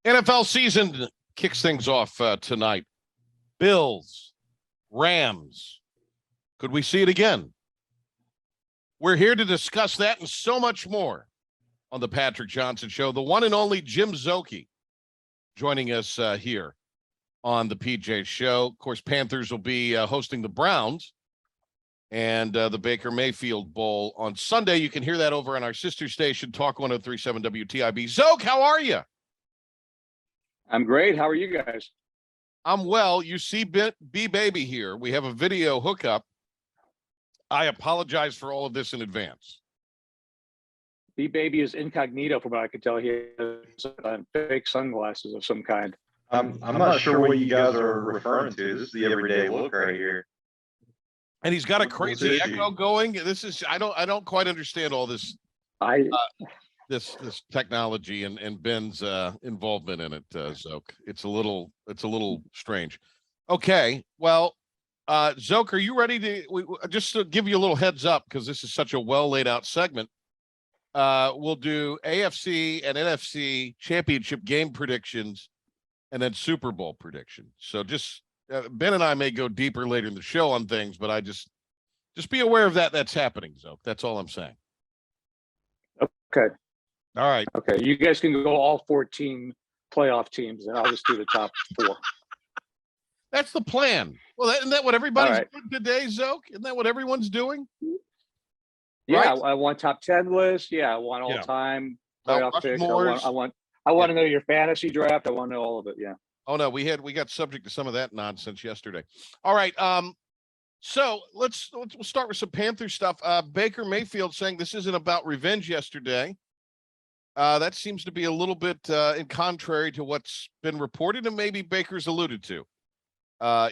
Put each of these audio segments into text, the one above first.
NFL season kicks things off tonight. Bills, Rams. Could we see it again? We're here to discuss that and so much more on the Patrick Johnson Show. The one and only Jim Szoke joining us here on the PJ Show. Of course, Panthers will be hosting the Browns and the Baker Mayfield Bowl on Sunday. You can hear that over on our sister station, Talk 103.7 WTIB. Szoke, how are you? I'm great. How are you guys? I'm well. You see B-Baby here. We have a video hookup. I apologize for all of this in advance. B-Baby is incognito from what I can tell. He has fake sunglasses of some kind. I'm not sure what you guys are referring to. This is the everyday look right here. And he's got a crazy echo going. This is I don't quite understand all this this technology and Ben's involvement in it, Szoke. It's a little strange. Okay, well, Szoke, are you ready to just to give you a little heads up, because this is such a well laid out segment? We'll do AFC and NFC Championship game predictions and then Super Bowl predictions. So just Ben and I may go deeper later in the show on things, but I just be aware of that. That's happening, Szoke. That's all I'm saying. Okay. All right. Okay. You guys can go all 14 playoff teams, and I'll just do the top 4. That's the plan. Well, isn't that what everybody's right. doing today, Szoke? Isn't that what everyone's doing? Yeah, Right? I want top 10 list. Yeah, I want all-time playoff picks. I want to know your fantasy draft. I want to know all of it. Yeah. Oh no, we got subject to some of that nonsense yesterday. All right. So we'll start with some Panther stuff. Baker Mayfield saying this isn't about revenge yesterday. That seems to be a little bit in contrary to what's been reported, and maybe Baker's alluded to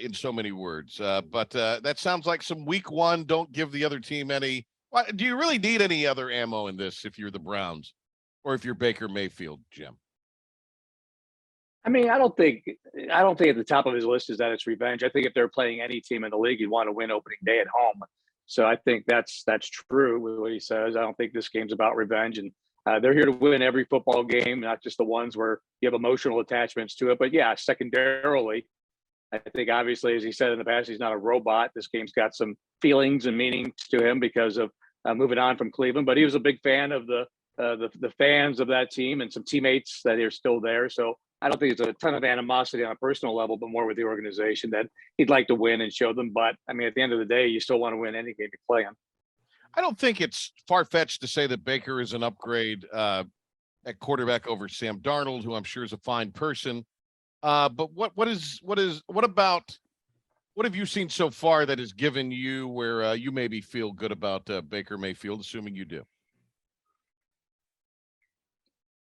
in so many words. But that sounds like some week one, don't give the other team any. Do you really need any other ammo in this if you're the Browns or if you're Baker Mayfield, Jim? I mean, I don't think at the top of his list is that it's revenge. I think if they're playing any team in the league, you'd want to win opening day at home. So I think that's true with what he says. I don't think this game's about revenge, and they're here to win every football game, not just the ones where you have emotional attachments to it. But yeah, secondarily, I think obviously, as he said in the past, he's not a robot. This game's got some feelings and meaning to him because of moving on from Cleveland. But he was a big fan of the fans of that team and some teammates that are still there. So I don't think it's a ton of animosity on a personal level, but more with the organization that he'd like to win and show them. But I mean, at the end of the day, you still want to win any game you play in. I don't think it's far-fetched to say that Baker is an upgrade at quarterback over Sam Darnold, who I'm sure is a fine person. But what have you seen so far that has given you where you maybe feel good about Baker Mayfield, assuming you do?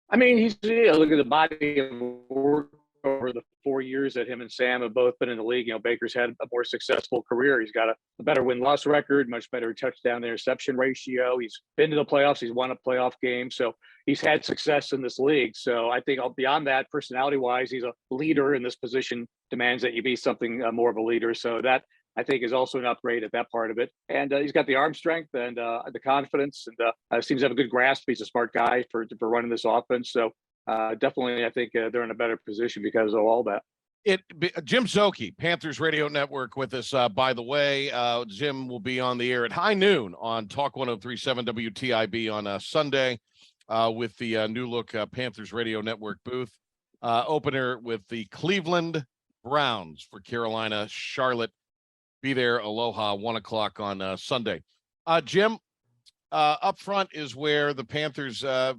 I mean, look at the body of work over the 4 years that him and Sam have both been in the league. You know, Baker's had a more successful career. He's got a better win-loss record, much better touchdown to interception ratio. He's been to the playoffs. He's won a playoff game. So he's had success in this league. So I think beyond that, personality-wise, he's a leader, and this position demands that you be something more of a leader. So that, I think, is also an upgrade at that part of it. And he's got the arm strength and the confidence, and seems to have a good grasp. He's a smart guy for running this offense. So definitely, I think they're in a better position because of all that. Jim Szoke, Panthers Radio Network, with us. By the way, Jim will be on the air at high noon on Talk 103.7 WTIB on Sunday with the new look Panthers Radio Network booth opener with the Cleveland Browns for Carolina, Charlotte. Be there, aloha, 1:00 on Sunday. Jim, up front is where the Panthers, have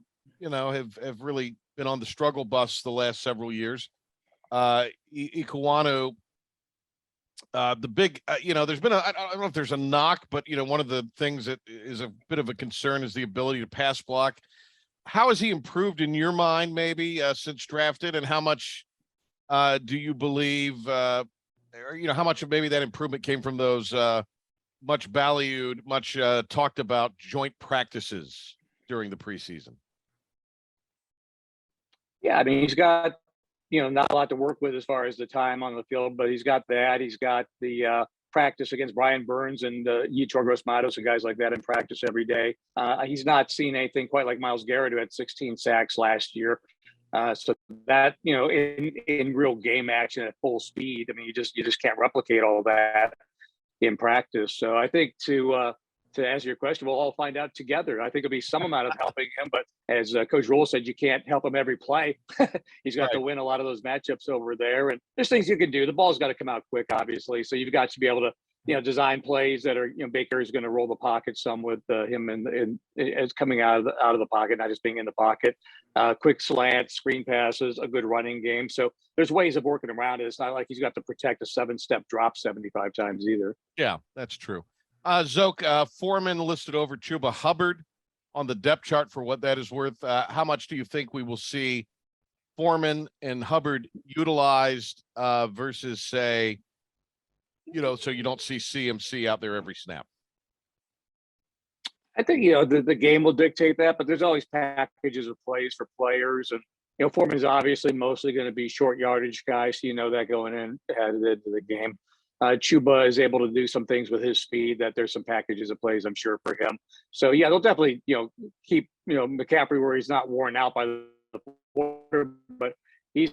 really been on the struggle bus the last several years. Ikuanu, the big, there's been I don't know if there's a knock, but, one of the things that is a bit of a concern is the ability to pass block. How has he improved in your mind, maybe, since drafted, and how much do you believe, how much of maybe that improvement came from those much valued, much talked about joint practices during the preseason? Yeah, I mean, he's got, not a lot to work with as far as the time on the field, but he's got that. He's got the practice against Brian Burns and Yetur Gross-Matos and guys like that in practice every day. He's not seen anything quite like Myles Garrett, who had 16 sacks last year. So that, in real game action at full speed, I mean, you just can't replicate all that in practice. So I think to answer your question, we'll all find out together. I think it'll be some amount of helping him, but as Coach Rule said, you can't help him every play. He's got to win a lot of those matchups over there, and there's things you can do. The ball's got to come out quick, obviously. So you've got to be able to, design plays that are, Baker is going to roll the pocket some with him and as coming out of the pocket, not just being in the pocket. Quick slant, screen passes, a good running game. So there's ways of working around it. It's not like he's got to protect a 7-step drop 75 times either. Yeah, that's true. Szoke, Foreman listed over Chuba Hubbard on the depth chart for what that is worth. How much do you think we will see Foreman and Hubbard utilized versus, say, so you don't see CMC out there every snap? I think, the game will dictate that, but there's always packages of plays for players. And, Foreman is obviously mostly going to be short yardage guy. So, that going in headed into the game. Chuba is able to do some things with his speed that there's some packages of plays, I'm sure, for him. So, yeah, they'll definitely, keep, McCaffrey where he's not worn out by the quarter, but he's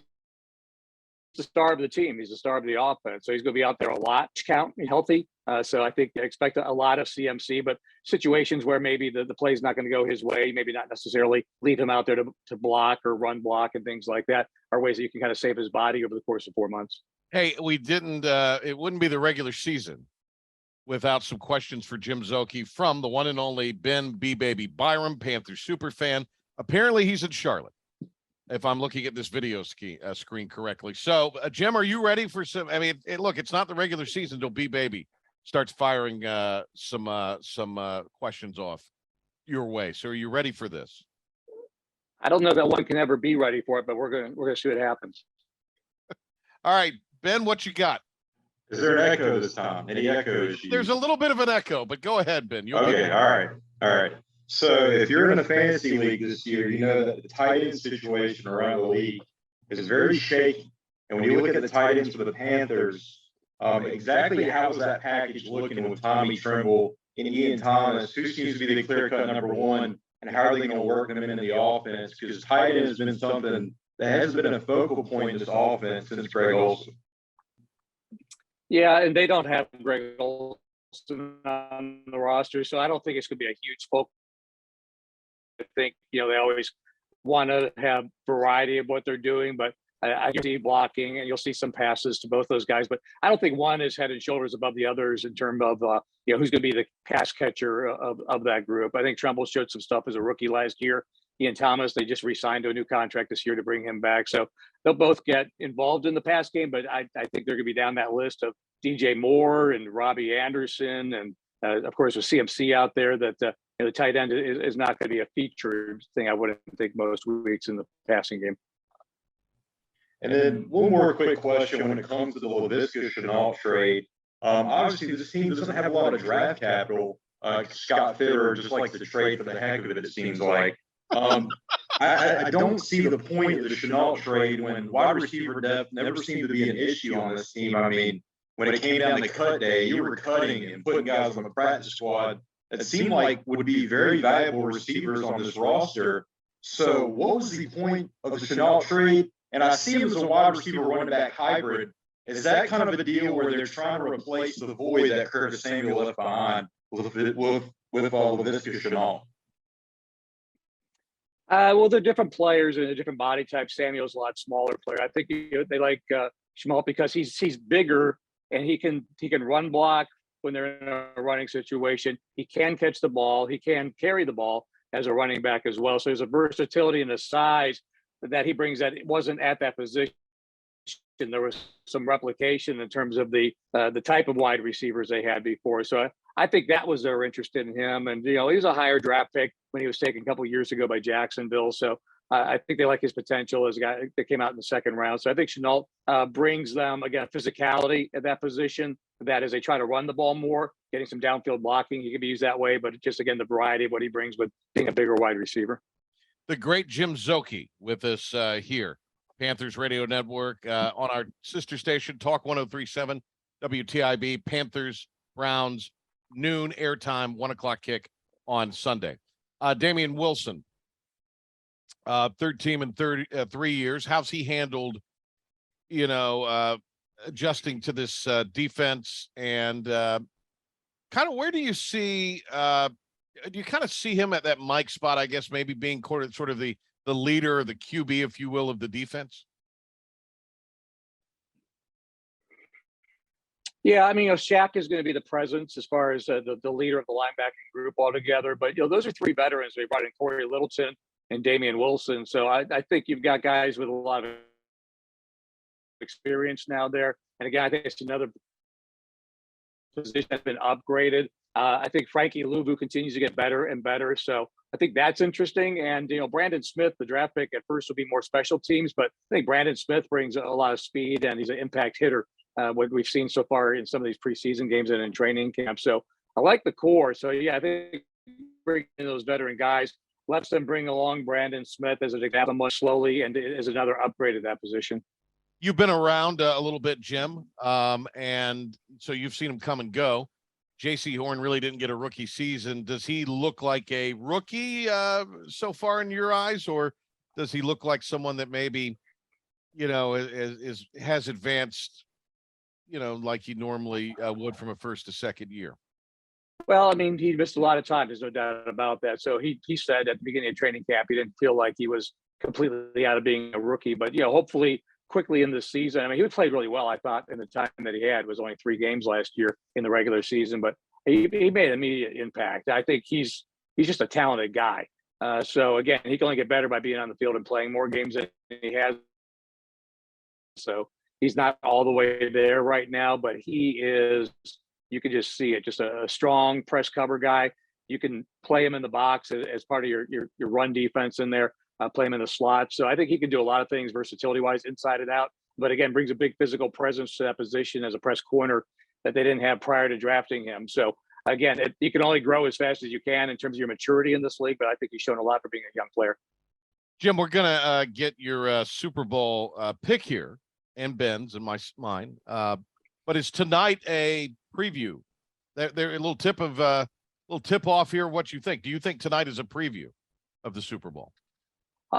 the star of the team. He's the star of the offense. So he's going to be out there a lot, count, healthy. So I think expect a lot of CMC, but situations where maybe the play's not going to go his way, maybe not necessarily leave him out there to block or run block and things like that, are ways that you can kind of save his body over the course of 4 months. Hey, we didn't, it wouldn't be the regular season without some questions for Jim Szoke from the one and only Ben B. Baby Byram, Panthers super fan. Apparently he's in Charlotte, if I'm looking at this video screen correctly. So, Jim, are you ready for some? I mean, look, it's not the regular season until B Baby starts firing some questions off your way. So, are you ready for this? I don't know that one can ever be ready for it, but we're gonna see what happens. All right, Ben, what you got? Is there an echo this time? Any echo issues? There's a little bit of an echo, but go ahead, Ben. Okay, all right. So if you're in a fantasy league this year, you know that the tight end situation around the league is very shaky. And when you look at the tight ends for the Panthers, exactly how is that package looking with Tommy Tremble and Ian Thomas? Who seems to be the clear-cut number one? And how are they going to work them into the offense? Because tight end has been something that has been a focal point in this offense since Greg Olsen. Yeah, and they don't have Greg Olsen on the roster, so I don't think it's going to be a huge focal. I think, they always want to have variety of what they're doing, but I see blocking and you'll see some passes to both those guys, but I don't think one is head and shoulders above the others in terms of, who's going to be the pass catcher of that group. I think Trumbull showed some stuff as a rookie last year. Ian Thomas, they just re-signed to a new contract this year to bring him back. So they'll both get involved in the pass game, but I think they're going to be down that list of DJ Moore and Robbie Anderson. And of course, with CMC out there, that the tight end is not going to be a featured thing, I wouldn't think, most weeks in the passing game. And then one more quick question when it comes to the Laviska Shenault trade. Obviously, this team doesn't have a lot of draft capital. Scott Fitterer just likes to trade for the heck of it, it seems like. I don't see the point of the Shenault trade when wide receiver depth never seemed to be an issue on this team. I mean, when it came down to cut day, you were cutting and putting guys on the practice squad that seemed like would be very valuable receivers on this roster. So what was the point of the Shenault trade? And I see him as a wide receiver running back hybrid. Is that kind of a deal where they're trying to replace the void that Curtis Samuel left behind with Laviska Shenault? Well, they're different players and a different body type. Samuel's a lot smaller player. I think they like Shenault because he's bigger and he can run block when they're in a running situation. He can catch the ball. He can carry the ball as a running back as well. So there's a versatility and a size that he brings that it wasn't at that position. There was some replication in terms of the type of wide receivers they had before. So I think that was their interest in him. And, he was a higher draft pick when he was taken a couple of years ago by Jacksonville. So I think they like his potential as a guy that came out in the second round. So I think Shenault brings them, again, physicality at that position. That as they try to run the ball more, getting some downfield blocking, he can be used that way. But just, again, the variety of what he brings with being a bigger wide receiver. The great Jim Szoke with us here, Panthers Radio Network, on our sister station, Talk 103.7, WTIB, Panthers, Browns, noon airtime, 1 o'clock kick on Sunday. Damian Wilson, third team in 3 years. How's he handled, adjusting to this defense, and kind of where do you see? Do you kind of see him at that Mike spot? I guess maybe being sort of the leader, or the QB, if you will, of the defense. Yeah, I mean, Shaq is going to be the presence as far as the leader of the linebacking group altogether. But, those are three veterans. They brought in Corey Littleton and Damian Wilson. So I think you've got guys with a lot of experience now there. And again, I think it's another position that's been upgraded. I think Frankie Louvu continues to get better and better. So I think that's interesting. And, Brandon Smith, the draft pick at first will be more special teams, but I think Brandon Smith brings a lot of speed and he's an impact hitter. What we've seen so far in some of these preseason games and in training camp. So I like the core. So yeah, I think bringing in those veteran guys lets them bring along Brandon Smith as an example much slowly and is another upgrade at that position. You've been around a little bit, Jim, and so you've seen him come and go. J.C. Horn really didn't get a rookie season. Does he look like a rookie so far in your eyes, or does he look like someone that maybe, has advanced, like he normally would from a first to second year? Well, I mean, he missed a lot of time. There's no doubt about that. So he said at the beginning of training camp, he didn't feel like he was completely out of being a rookie. But, hopefully quickly in the season, I mean, he would play really well, I thought, in the time that he had. It was only 3 games last year in the regular season. But he made an immediate impact. I think he's just a talented guy. So, again, he can only get better by being on the field and playing more games than he has. So he's not all the way there right now, but he is, you can just see it, just a strong press cover guy. You can play him in the box as part of your run defense in there, play him in the slot. So I think he can do a lot of things versatility-wise inside and out, but again, brings a big physical presence to that position as a press corner that they didn't have prior to drafting him. So again, you can only grow as fast as you can in terms of your maturity in this league, but I think he's shown a lot for being a young player. Jim, we're going to get your Super Bowl pick here, and Ben's and mine. But is tonight a preview? They're a little tip off here. What you think? Do you think tonight is a preview of the Super Bowl?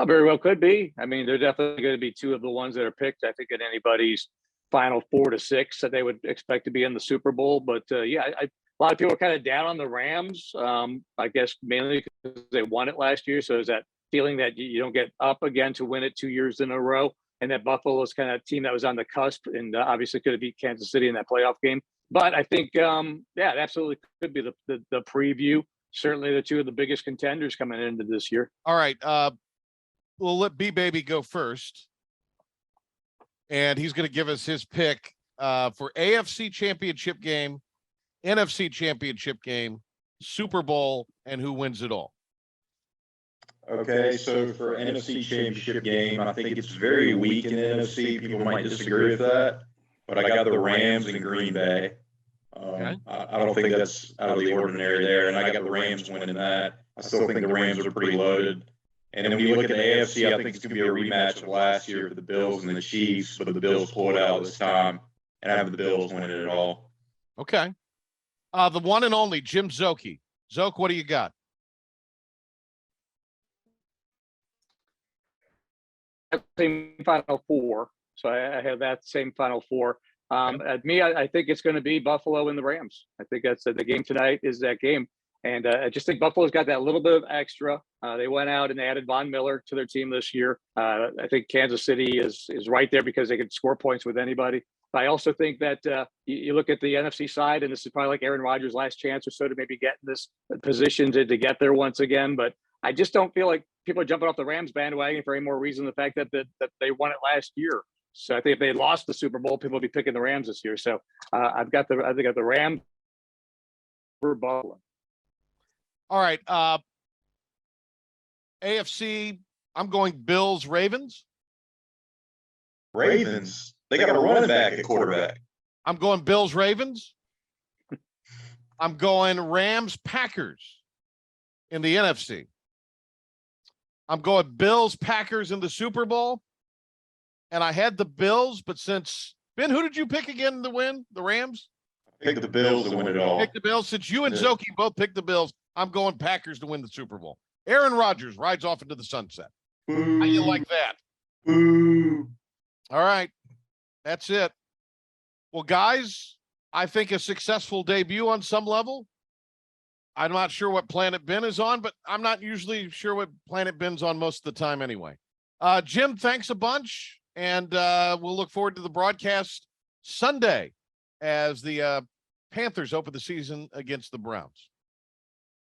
Very well could be. I mean, they're definitely going to be 2 of the ones that are picked. I think in anybody's final 4 to 6 that they would expect to be in the Super Bowl. But yeah, a lot of people are kind of down on the Rams. I guess mainly because they won it last year. So is that feeling that you don't get up again to win it 2 years in a row? And that Buffalo is kind of a team that was on the cusp and obviously could have beat Kansas City in that playoff game. But I think, yeah, it absolutely could be the preview. Certainly the 2 of the biggest contenders coming into this year. All right. We'll let B-Baby go first. And he's going to give us his pick for AFC Championship game, NFC Championship game, Super Bowl, and who wins it all. Okay, so for NFC Championship game, I think it's very weak in the NFC. People might disagree with that, but I got the Rams in Green Bay. Okay. I don't think that's out of the ordinary there, and I got the Rams winning that. I still think the Rams are pretty loaded. And then when you look at the AFC, I think it's going to be a rematch of last year for the Bills and the Chiefs, but the Bills pulled out this time, and I have the Bills winning it all. Okay. The one and only Jim Szoke. Szoke, what do you got? Same Final Four. So I have that same Final Four. At me, I think it's going to be Buffalo and the Rams. I think that's the game tonight is that game. And I just think Buffalo's got that little bit of extra. They went out and they added Von Miller to their team this year. I think Kansas City is right there because they can score points with anybody. But I also think that you look at the NFC side, and this is probably like Aaron Rodgers' last chance or so to maybe get in this position to get there once again. But I just don't feel like people are jumping off the Rams bandwagon for any more reason than the fact that they won it last year. So I think if they lost the Super Bowl, people would be picking the Rams this year. So I think I got the Rams for Buffalo. All right. AFC, I'm going Bills, Ravens. Ravens. They got a running back at quarterback. I'm going Bills, Ravens. I'm going Rams, Packers in the NFC. I'm going Bills, Packers in the Super Bowl. And I had the Bills, but since Ben, who did you pick again to win? The Rams? I picked the Bills to win it all. Pick the Bills. Since you and Szoke both picked the Bills, I'm going Packers to win the Super Bowl. Aaron Rodgers rides off into the sunset. How you like that? Boo. All right. That's it. Well, guys, I think a successful debut on some level. I'm not sure what planet Ben is on, but I'm not usually sure what planet Ben's on most of the time anyway. Jim, thanks a bunch. And we'll look forward to the broadcast Sunday as the Panthers open the season against the Browns.